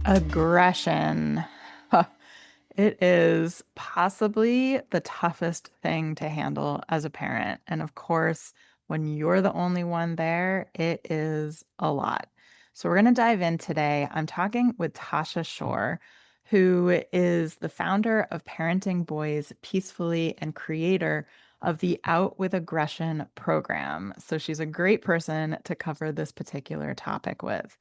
Aggression. Huh. It is possibly the toughest thing to handle as a parent. And of course, when you're the only one there, it is a lot. So we're going to dive in today. I'm talking with Tosha Schore, who is the founder of Parenting Boys Peacefully and creator of the Out with Aggression program. So she's a great person to cover this particular topic with.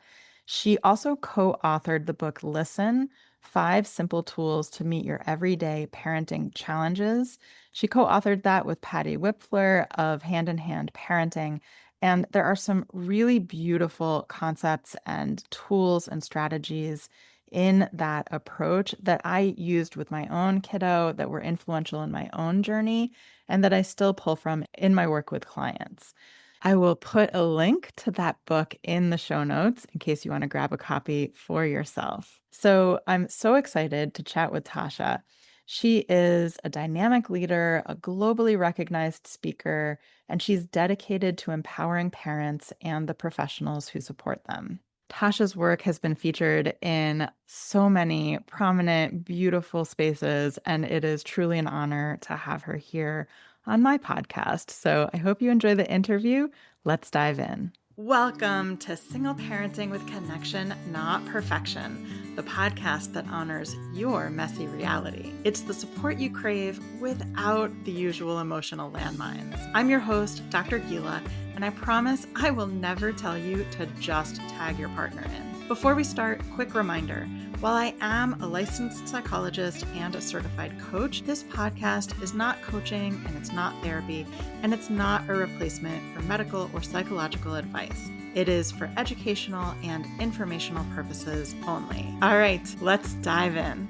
She also co-authored the book Listen, Five Simple Tools to Meet Your Everyday Parenting Challenges. She co-authored that with Patty Whipfler of Hand in Hand Parenting. And there are some really beautiful concepts and tools and strategies in that approach that I used with my own kiddo that were influential in my own journey and that I still pull from in my work with clients. I will put a link to that book in the show notes in case you want to grab a copy for yourself. So I'm so excited to chat with Tosha. She is a dynamic leader, a globally recognized speaker, and she's dedicated to empowering parents and the professionals who support them. Tasha's work has been featured in so many prominent, beautiful spaces, and it is truly an honor to have her here on my podcast. So I hope you enjoy the interview. Let's dive in. Welcome to Single Parenting with Connection, Not Perfection, the podcast that honors your messy reality. It's the support you crave without the usual emotional landmines. I'm your host, Dr. Gila, and I promise I will never tell you to just tag your partner in. Before we start, quick reminder. While I am a licensed psychologist and a certified coach, this podcast is not coaching and it's not therapy, and it's not a replacement for medical or psychological advice. It is for educational and informational purposes only. All right, let's dive in.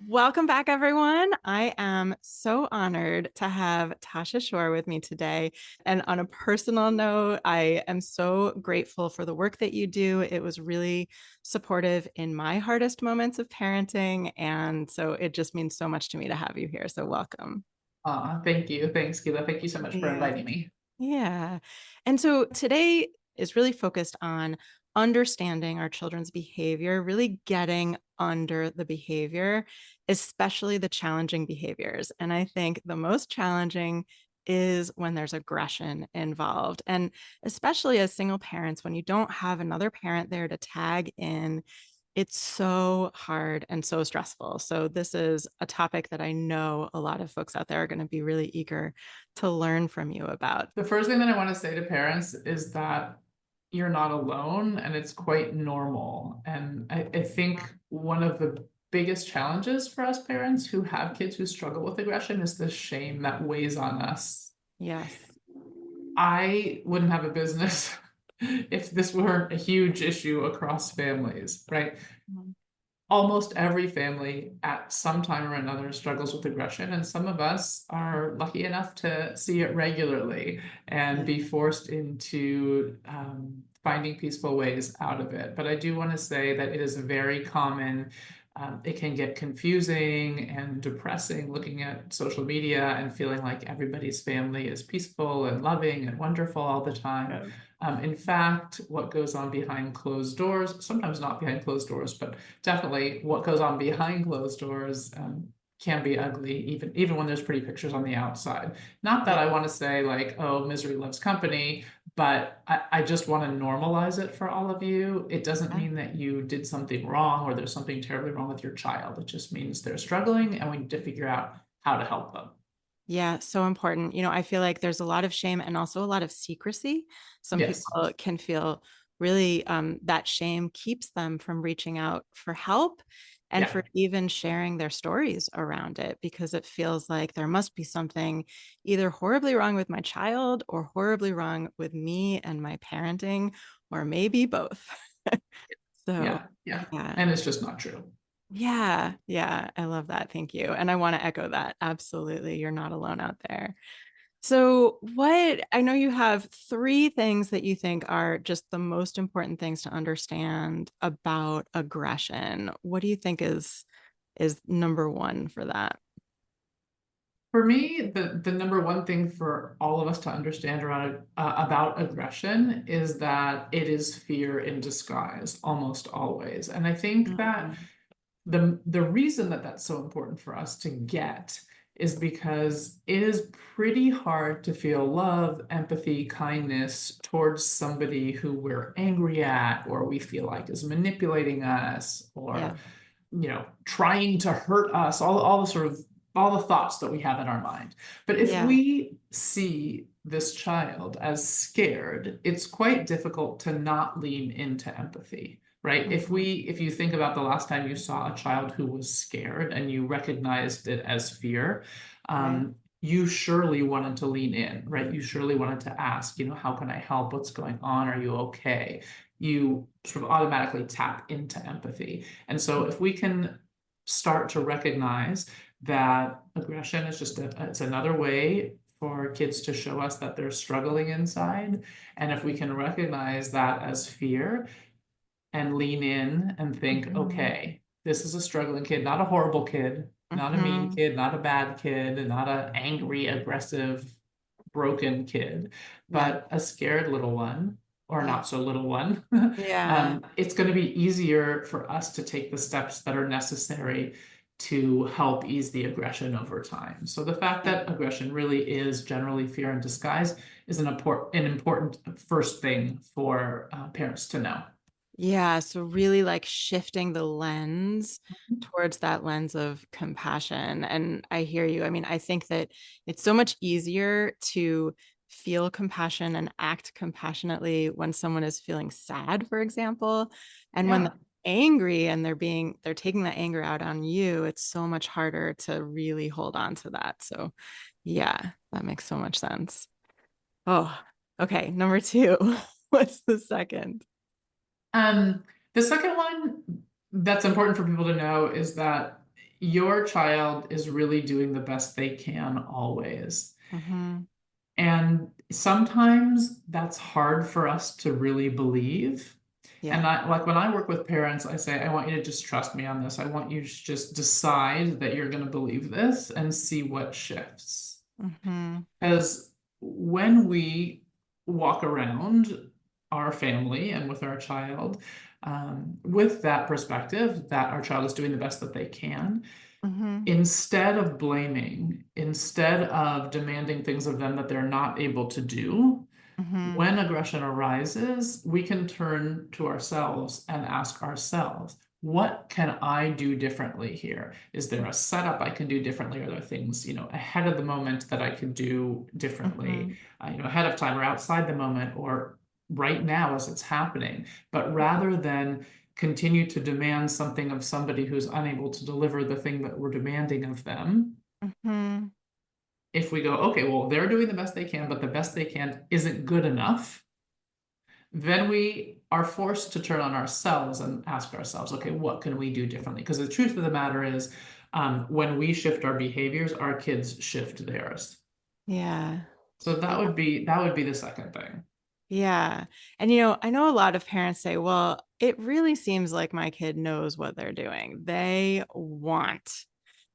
Welcome back, everyone. I am so honored to have Tosha Schore with me today. And on a personal note, I am so grateful for the work that you do. It was really supportive in my hardest moments of parenting. And so it just means so much to me to have you here. So welcome. Thank you. Thanks, Gila. Thank you so much for Yeah. inviting me. Yeah. And so today is really focused on understanding our children's behavior, really getting under the behavior, especially the challenging behaviors. And I think the most challenging is when there's aggression involved. And especially as single parents, when you don't have another parent there to tag in, it's so hard and so stressful. So this is a topic that I know a lot of folks out there are going to be really eager to learn from you about. The first thing that I want to say to parents is that you're not alone and it's quite normal. And I think one of the biggest challenges for us parents who have kids who struggle with aggression is the shame that weighs on us. Yes. I wouldn't have a business if this weren't a huge issue across families, right? Mhm. Almost every family at some time or another struggles with aggression, and some of us are lucky enough to see it regularly and Yeah. be forced into finding peaceful ways out of it. But I do want to say that it is very common. It can get confusing and depressing looking at social media and feeling like everybody's family is peaceful and loving and wonderful all the time. Yeah. In fact, what goes on behind closed doors, sometimes not behind closed doors, but definitely what goes on behind closed doors can be ugly, even when there's pretty pictures on the outside. Not that I want to say like, oh, misery loves company, but I just want to normalize it for all of you. It doesn't Yeah. mean that you did something wrong or there's something terribly wrong with your child. It just means they're struggling and we need to figure out how to help them. Yeah, so important. I feel like there's a lot of shame and also a lot of secrecy. Some Yes. people can feel really that shame keeps them from reaching out for help and Yeah. for even sharing their stories around it because it feels like there must be something either horribly wrong with my child or horribly wrong with me and my parenting, or maybe both. So, Yeah. Yeah. yeah. And it's just not true. Yeah, yeah, I love that. Thank you. And I want to echo that. Absolutely. You're not alone out there. So, I know you have three things that you think are just the most important things to understand about aggression. What do you think is number one for that? For me, the number one thing for all of us to understand around about aggression is that it is fear in disguise almost always. And I think that Mhm. the reason that that's so important for us to get is because it is pretty hard to feel love, empathy, kindness towards somebody who we're angry at or we feel like is manipulating us or Yeah. trying to hurt us, all the sort of all the thoughts that we have in our mind. But if Yeah. we see this child as scared, it's quite difficult to not lean into empathy, right? Mhm. If you think about the last time you saw a child who was scared and you recognized it as fear, Right. you surely wanted to lean in, right? You surely wanted to ask, how can I help? What's going on? Are you okay? You sort of automatically tap into empathy. And so if we can start to recognize that aggression is it's another way for kids to show us that they're struggling inside. And if we can recognize that as fear and lean in and think, Mhm. okay, this is a struggling kid, not a horrible kid, not a mean Mhm. kid, not a bad kid, not an angry, aggressive, broken kid, Yeah. but a scared little one or Yeah. not so little one. Yeah. It's going to be easier for us to take the steps that are necessary to help ease the aggression over time. So the fact Yeah. that aggression really is generally fear in disguise is an important first thing for parents to know. Yeah, so really like shifting the lens towards that lens of compassion. And I hear you. I mean, I think that it's so much easier to feel compassion and act compassionately when someone is feeling sad, for example. And when they're Yeah. angry and they're taking that anger out on you, it's so much harder to really hold on to that. So yeah, that makes so much sense. Oh, okay. Number two. What's the second? Um, the second one that's important for people to know is that your child is really doing the best they can always. Hmm. And sometimes that's hard for us to really believe. And Yeah. I like when I work with parents, I say, I want you to just trust me on this. I want you to just decide that you're going to believe this and see what shifts. Hmm. Because when we walk around our family and with our child, with that perspective that our child is doing the best that they can, Hmm. instead of blaming, instead of demanding things of them that they're not able to do, Hmm. when aggression arises, we can turn to ourselves and ask ourselves, what can I do differently here? Is there a setup I can do differently? Are there things, ahead of the moment that I could do differently, Hmm. ahead of time or outside the moment or right now as it's happening? But rather than continue to demand something of somebody who's unable to deliver the thing that we're demanding of them, Hmm. if we go, okay, well, they're doing the best they can, but the best they can isn't good enough, then we are forced to turn on ourselves and ask ourselves, okay, what can we do differently? Because the truth of the matter is, when we shift our behaviors, our kids shift theirs. Yeah. So Yeah. that would be the second thing. Yeah. And I know a lot of parents say, well, it really seems like my kid knows what they're doing. They want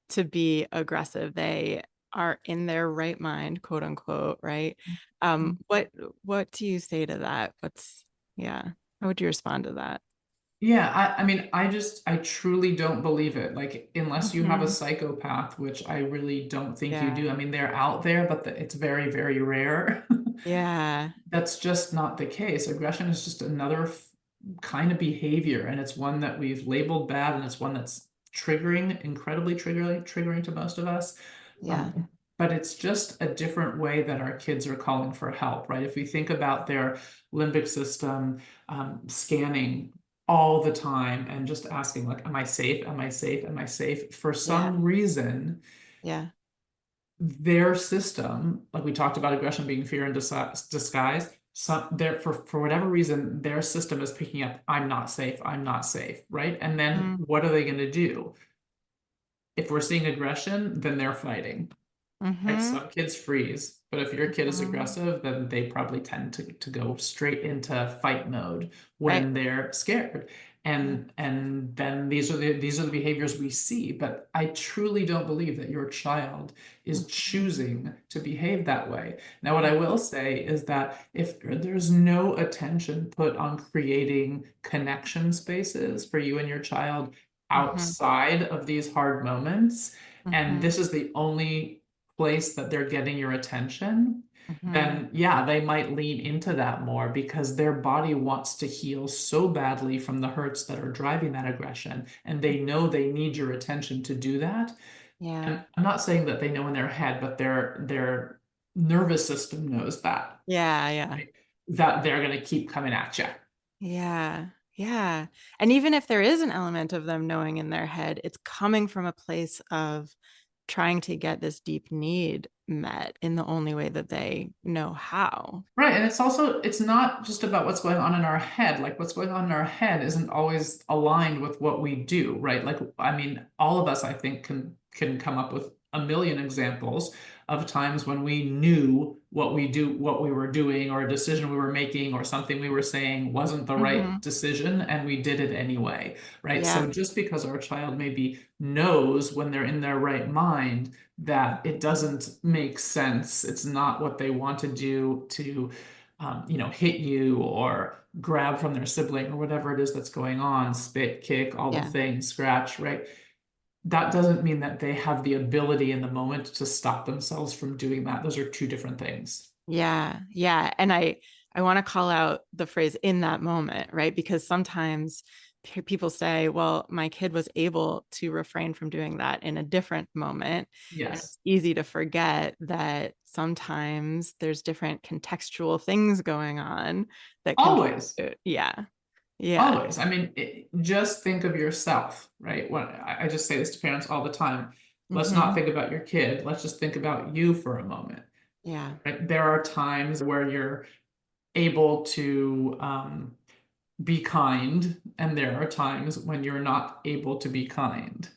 to be aggressive. They are in their right mind, quote unquote, right? What do you say to that? Yeah. How would you respond to that? Yeah, I mean, I truly don't believe it. Like, unless you have a Hmm. psychopath, which I really don't think you Yeah. do. I mean, they're out there, but it's very, very rare. Yeah. That's just not the case. Aggression is just another kind of behavior, and it's one that we've labeled bad, and it's one that's triggering, incredibly triggering to most of us. Yeah. Um, but it's just a different way that our kids are calling for help, right? If we think about their limbic system scanning all the time and just asking, like, am I safe? Am I safe? Am I safe? For Yeah. some reason, Yeah. their system, like we talked about aggression being fear in disguise, for whatever reason, their system is picking up, I'm not safe, right? And then Mm-hmm. what are they going to do? If we're seeing aggression, then they're fighting, right? Mm-hmm. Some kids freeze. But if your kid is Mhm. aggressive, then they probably tend to go straight into fight mode Right. when they're scared. Yeah. And then these are the behaviors we see. But I truly don't believe that your child is Mhm. choosing to behave that way. Now, what I Mhm. will say is that if there's no attention put on creating connection spaces for you and your child Mhm. outside of these hard moments, and Mhm. this is the only place that they're getting your attention, Mhm. then yeah, they might lean into that more because their body wants to heal so badly from the hurts that are driving that aggression. And they know they need your attention to do that. Yeah. And I'm not saying that they know in their head, but their nervous system knows that, Yeah. Yeah. right? That they're going to keep coming at you. Yeah. Yeah. And even if there is an element of them knowing in their head, it's coming from a place of trying to get this deep need met in the only way that they know how. Right. And it's not just about what's going on in our head. Like what's going on in our head isn't always aligned with what we do, right? Like, I mean, all of us, I think, can come up with a million examples of times when we knew what we were doing, or a decision we were making, or something we were saying wasn't the right Hmm. decision, and we did it anyway, right? Yeah. So just because our child maybe knows when they're in their right mind that it doesn't make sense. It's not what they want to do to, hit you or grab from their sibling or whatever it is that's going on, spit, kick, all the Yeah. things, scratch, right? That doesn't mean that they have the ability in the moment to stop themselves from doing that. Those are two different things. Yeah. Yeah. And I want to call out the phrase in that moment, right? Because sometimes people say, well, my kid was able to refrain from doing that in a different moment. And Yes. it's easy to forget that sometimes there's different contextual things going on that Always. contribute. Yeah. Yeah. Always. I mean, just think of yourself, right? When I just say this to parents all the time, let's not Hmm. think about your kid. Let's just think about you for a moment, Yeah. right? There are times where you're able to be kind, and there are times when you're not able to be kind.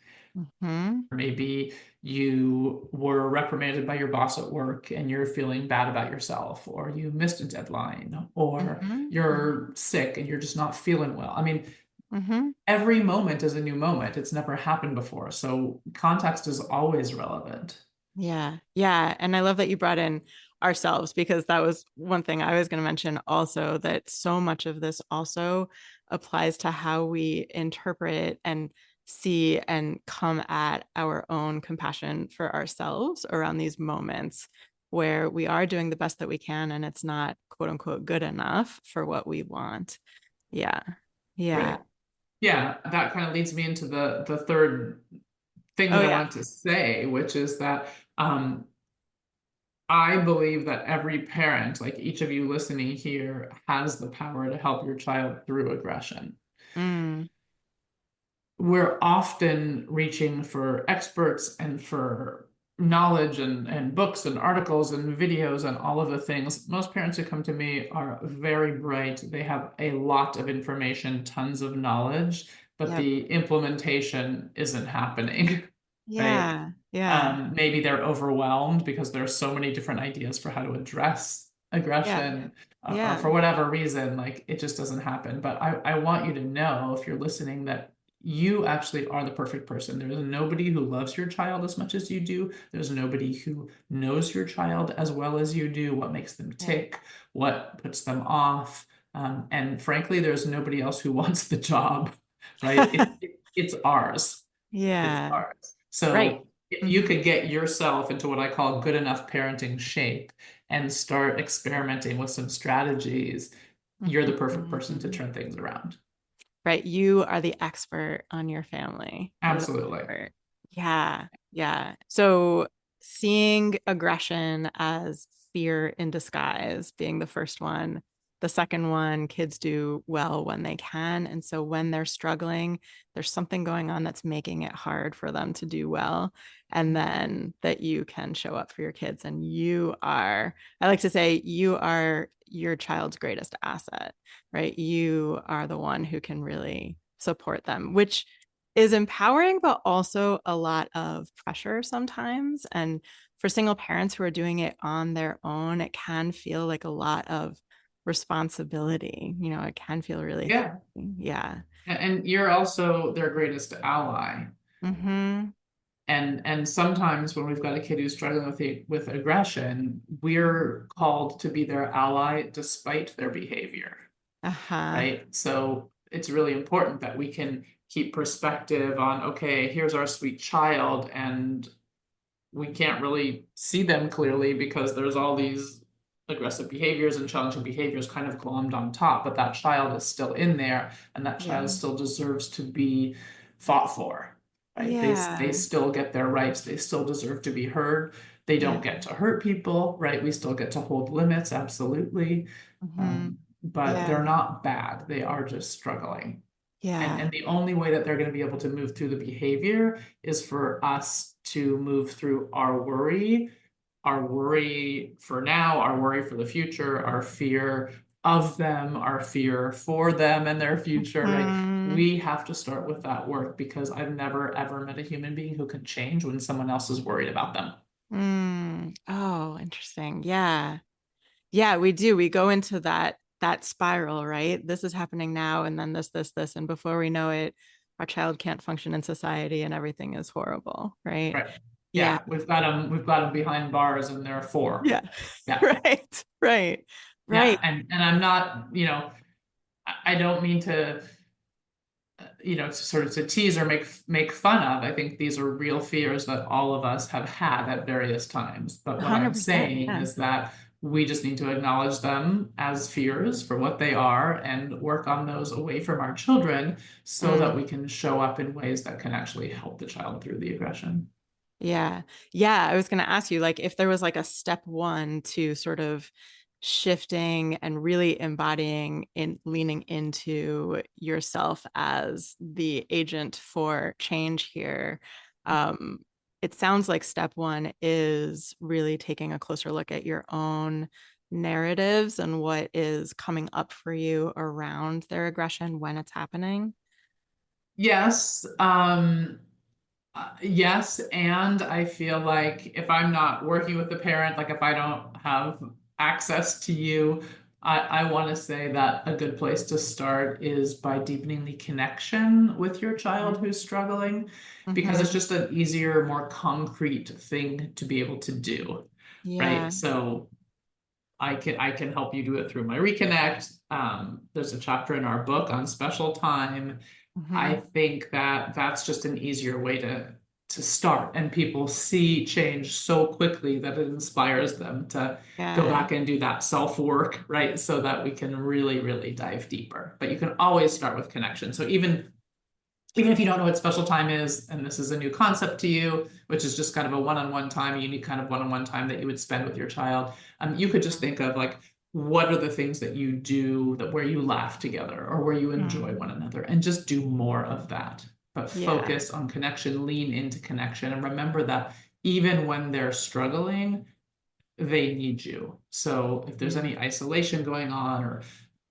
Hmm. Maybe you were reprimanded by your boss at work and you're feeling bad about yourself, or you missed a deadline, or Hmm. you're sick and you're just not feeling well. I mean, Hmm. every moment is a new moment. It's never happened before. So context is always relevant. Yeah. Yeah. And I love that you brought in ourselves because that was one thing I was going to mention also, that so much of this also applies to how we interpret and see and come at our own compassion for ourselves around these moments where we are doing the best that we can and it's not quote unquote good enough for what we want. Yeah. Yeah. Right. Yeah, that kind of leads me into the third thing Oh, that I yeah. wanted to say, which is that I believe that every parent, like each of you listening here, has the power to help your child through aggression. Mm, We're often reaching for experts and for knowledge and books and articles and videos and all of the things. Most parents who come to me are very bright. They have a lot of information, tons of knowledge, but yep. the implementation isn't happening, right? Yeah. Yeah. Maybe they're overwhelmed because there are so many different ideas for how to address Yeah. aggression, or Yeah. for whatever reason, like it just doesn't happen. But I want you to know, if you're listening, that you actually are the perfect person. There's nobody who loves your child as much as you do. There's nobody who knows your child as well as you do, what makes them Yeah. tick, what puts them off. And frankly, there's nobody else who wants the job, right? It's ours. It's Yeah. ours. Right. So if you Hmm. could get yourself into what I call good enough parenting shape and start experimenting with some strategies, you're the perfect person to Hmm. turn things around. Right. You are the expert on your family. You're the Absolutely. expert. Yeah. Yeah. So seeing aggression as fear in disguise being the first one. The second one, kids do well when they can. And so when they're struggling, there's something going on that's making it hard for them to do well. And then that you can show up for your kids. And you are, I like to say, you are your child's greatest asset, right? You are the one who can really support them, which is empowering, but also a lot of pressure sometimes. And for single parents who are doing it on their own, it can feel like a lot of responsibility. It can feel really Yeah. heavy. Yeah. And you're also their greatest ally. Mm-hmm. And sometimes when we've got a kid who's struggling with aggression, we're called to be their ally despite their behavior, Uh-huh. right? So it's really important that we can keep perspective on, okay, here's our sweet child, and we can't really see them clearly because there's all these aggressive behaviors and challenging behaviors kind of glommed on top, but that child is still in there, and that child Yeah. still deserves to be fought for, right? They Yeah. still get their rights, they still deserve to be heard. They don't Yeah. get to hurt people, right? We still get to hold limits, absolutely. Mm-hmm. But Yeah. they're not bad, they are just struggling. And, Yeah. and the only way that they're going to be able to move through the behavior is for us to move through our worry for now, our worry for the future, our fear of them, our fear for them and their future, right? Mm, We have to start with that work because I've never ever met a human being who can change when someone else is worried about them. Oh, interesting. Yeah. Yeah, we do. We go into that spiral, right? This is happening now, and then this, and before we know it, our child can't function in society and everything is horrible, right? Right. Yeah. Yeah, we've got them behind bars and they're four. Yeah. Yeah. Right. Right. Yeah. Right. And I'm not, I don't mean to to sort of to tease or make fun of. I think these are real fears that all of us have had at various times. But what I'm 100%. saying Yeah. is that we just need to acknowledge them as fears for what they are and work on those away from our children so that Mm. we can show up in ways that can actually help the child through the aggression. Yeah. Yeah. I was going to ask you, like, if there was like a step one to sort of shifting and really embodying in leaning into yourself as the agent for change here. Um, it sounds like step one is really taking a closer look at your own narratives and what is coming up for you around their aggression when it's happening. Yes, yes, and I feel like if I'm not working with the parent, like if I don't have access to you, I want to say that a good place to start is by deepening the connection with your child who's struggling, because it's Mm-hmm. just an easier, more concrete thing to be able to do, right? Yeah. So I can help you do it through my reconnect. There's a chapter in our book on special time. I Mm-hmm. think that that's just an easier way to start, and people see change so quickly that it inspires them to go Yeah. back and do that self work, right? So that we can really, really dive deeper. But you can always start with connection. So even if you don't know what special time is, and this is a new concept to you, which is just kind of a one-on-one time, a unique kind of one-on-one time that you would spend with your child, you could just think of like, what are the things that you do that where you laugh together or where you enjoy Mm. one another, and just do more of that. But Yeah. focus on connection, lean into connection, and remember that even when they're struggling, they need you. So if there's Mm. any isolation going on, or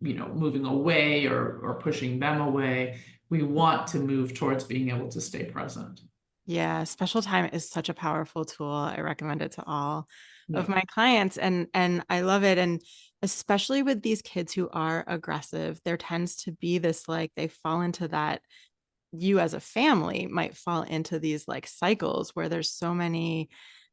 moving away, or pushing them away, we want to move towards being able to stay present. Yeah, special time is such a powerful tool. I recommend it to all of Yeah. my clients and I love it, and especially with these kids who are aggressive, there tends to be this like they fall into that you as a family might fall into these like cycles where there's so many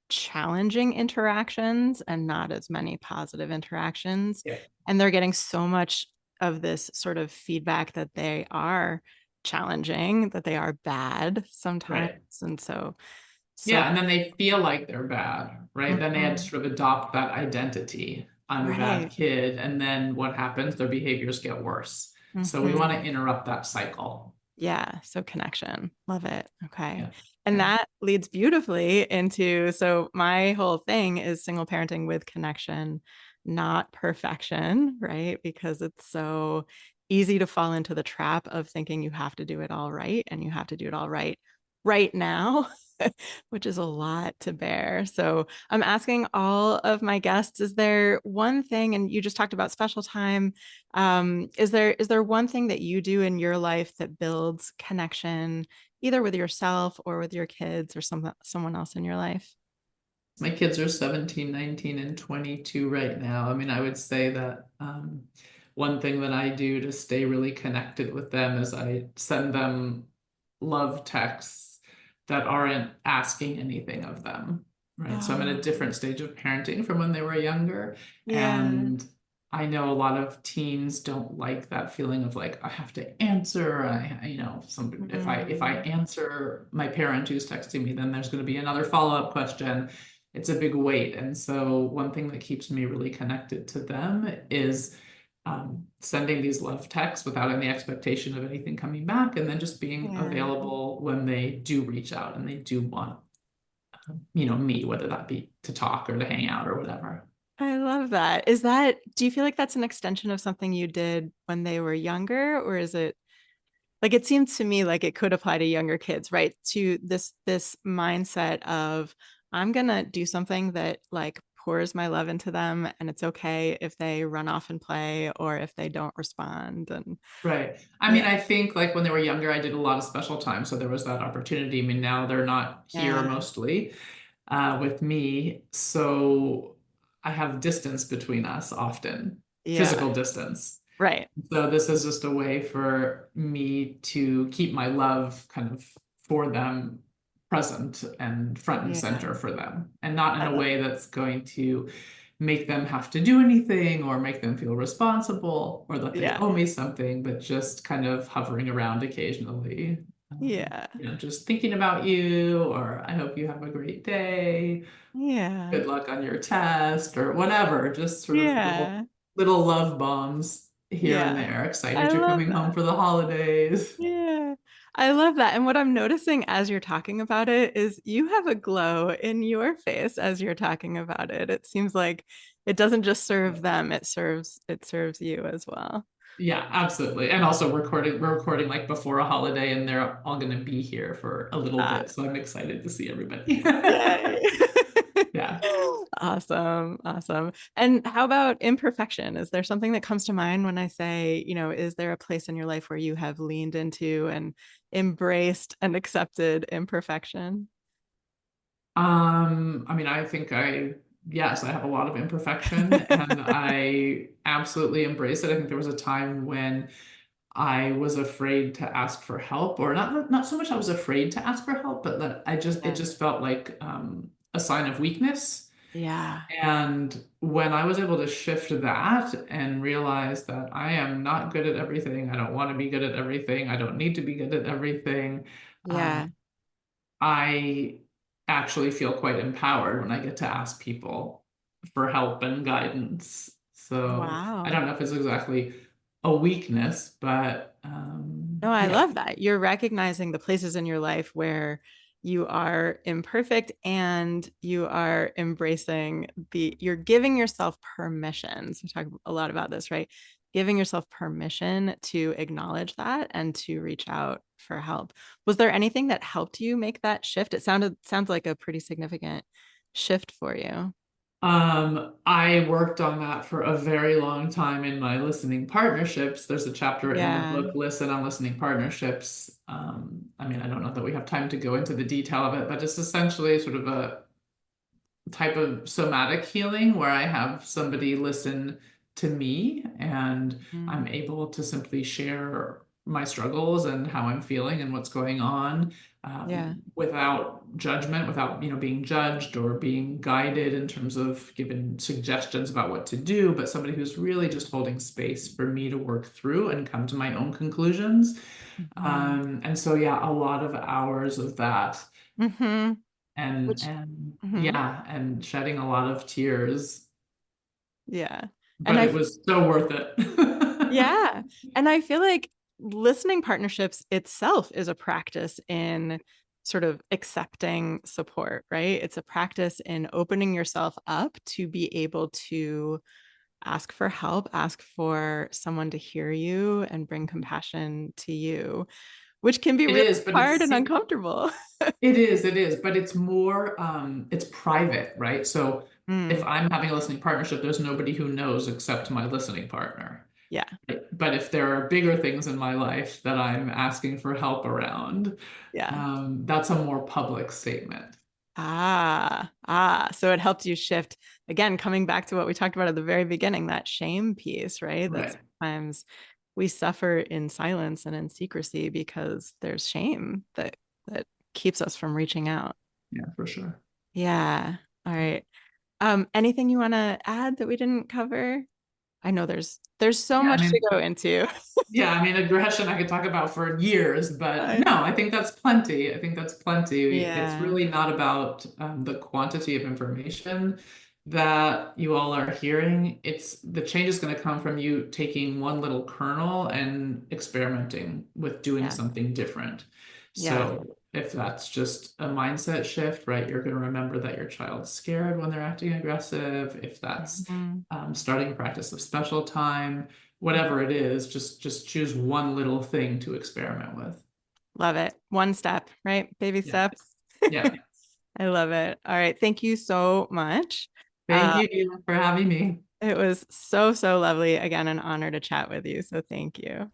challenging interactions and not as many positive interactions. Yeah. And they're getting so much of this sort of feedback that they are challenging, that they are bad sometimes. Right. And so, Yeah, and then they feel like they're bad, right? Then they had to mhm, sort of adopt that identity. I'm a bad right. kid. And then what happens? Their behaviors get worse. So we want to Hmm. interrupt that cycle. Yeah, so connection. Love it. Okay. Yeah. And Yeah. that leads beautifully into so my whole thing is single parenting with connection, not perfection, right? Because it's so easy to fall into the trap of thinking you have to do it all right and you have to do it all right now, which is a lot to bear. So I'm asking all of my guests, is there one thing, and you just talked about special time, is there one thing that you do in your life that builds connection, either with yourself or with your kids or someone else in your life? My kids are 17, 19, and 22 right now. I mean, I would say that one thing that I do to stay really connected with them is I send them love texts that aren't asking anything of them, right? So I'm in a Oh, different stage of parenting from when they were younger. yeah. And I know a lot of teens don't like that feeling of like, I have to answer. If I Mm, answer my parent who's texting me, then there's going to be another follow-up question. It's a big weight. And so one thing that keeps me really connected to them is sending these love texts without any expectation of anything coming back, and then just being yeah. available when they do reach out and they do want, me, whether that be to talk or to hang out or whatever. I love that. Do you feel like that's an extension of something you did when they were younger, or is it like it seems to me like it could apply to younger kids, right? To this mindset of I'm gonna do something that like pours my love into them, and it's okay if they run off and play or if they don't respond. And Right. I mean, yeah, I think like when they were younger, I did a lot of special time, so there was that opportunity. I mean, now they're not here yeah, mostly with me, so I have distance between us often, yeah, physical distance. right, So this is just a way for me to keep my love kind of for them present and front and yeah. center for them, and not in I a love way it. that's going to make them have to do anything or make them feel responsible or that they Yeah, owe me something, but just kind of hovering around occasionally. yeah, Just thinking about you, or I hope you have a great day, yeah, good luck on your test, or whatever. Just sort of little yeah, little love bombs here and yeah. there. I Excited you're love coming home that. for the holidays. Yeah, I love that. And what I'm noticing as you're talking about it is you have a glow in your face as you're talking about it. It seems like it doesn't just serve them, it serves you as well. Yeah, absolutely. And also we're recording like before a holiday, and they're all going to be here for a little Uh, bit. So I'm excited to see everybody. Yay. Yeah. Awesome. Awesome. And how about imperfection? Is there something that comes to mind when I say, is there a place in your life where you have leaned into and embraced and accepted imperfection? I mean, yes, I have a lot of imperfection, and I absolutely embrace it. I think there was a time when I was afraid to ask for help, or not so much I was afraid to ask for help, but that it Yeah. just felt like a sign of weakness. Yeah. And when I was able to shift that and realize that I am not good at everything, I don't want to be good at everything, I don't need to be good at everything, Yeah. um, I actually feel quite empowered when I get to ask people for help and guidance. So I Wow. don't know if it's exactly a weakness, but No, I yeah. love that. You're recognizing the places in your life where you are imperfect and you are you're giving yourself permission. So we talk a lot about this, right? Giving yourself permission to acknowledge that and to reach out for help. Was there anything that helped you make that shift? Sounds like a pretty significant shift for you. I worked on that for a very long time in my listening partnerships. There's a chapter in the Yeah. book, Listen on Listening Partnerships. I mean, I don't know that we have time to go into the detail of it, but it's essentially sort of a type of somatic healing where I have somebody listen to me, and I'm Mm. able to simply share my struggles and how I'm feeling and what's going on, Yeah. without judgment, without being judged or being guided in terms of given suggestions about what to do, but somebody who's really just holding space for me to work through and come to my own conclusions. Hmm. And so yeah, a lot of hours of that, Hmm. and Which, mhm. yeah, and shedding a lot of tears, Yeah. And but I it was so worth it. Yeah. And I feel like listening partnerships itself is a practice in sort of accepting support, right? It's a practice in opening yourself up to be able to ask for help, ask for someone to hear you and bring compassion to you, which can be It really is, but hard it's and uncomfortable. it is, but it's more it's private, right? So if Mm, I'm having a listening partnership, there's nobody who knows except my listening partner. yeah. But if there are bigger things in my life that I'm asking for help around, Yeah. that's a more public statement. So it helped you shift again, coming back to what we talked about at the very beginning, that shame piece, right? That Right. sometimes we suffer in silence and in secrecy because there's shame that keeps us from reaching out. Yeah, for sure. Yeah. All right. Anything you want to add that we didn't cover? I know there's so Yeah, I much to mean, go into. yeah, I mean, aggression I could talk about for years, but I- no, I think that's plenty. I think that's plenty. It's yeah. really not about the quantity of information that you all are hearing. It's the change is going to come from you taking one little kernel and experimenting with doing Yeah. something different. Yeah. So if that's just a mindset shift, right, you're going to remember that your child's scared when they're acting aggressive. If that's Mhm. starting a practice of special time, whatever it is, just choose one little thing to experiment with. Love it. One step, right? Baby Yeah. steps. Yeah. I love it. All right. Thank you so much. Thank you, Gila, for having me. It was so, so lovely. Again, an honor to chat with you. So thank you.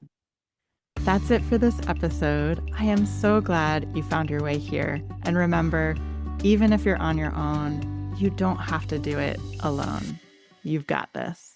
That's it for this episode. I am so glad you found your way here. And remember, even if you're on your own, you don't have to do it alone. You've got this.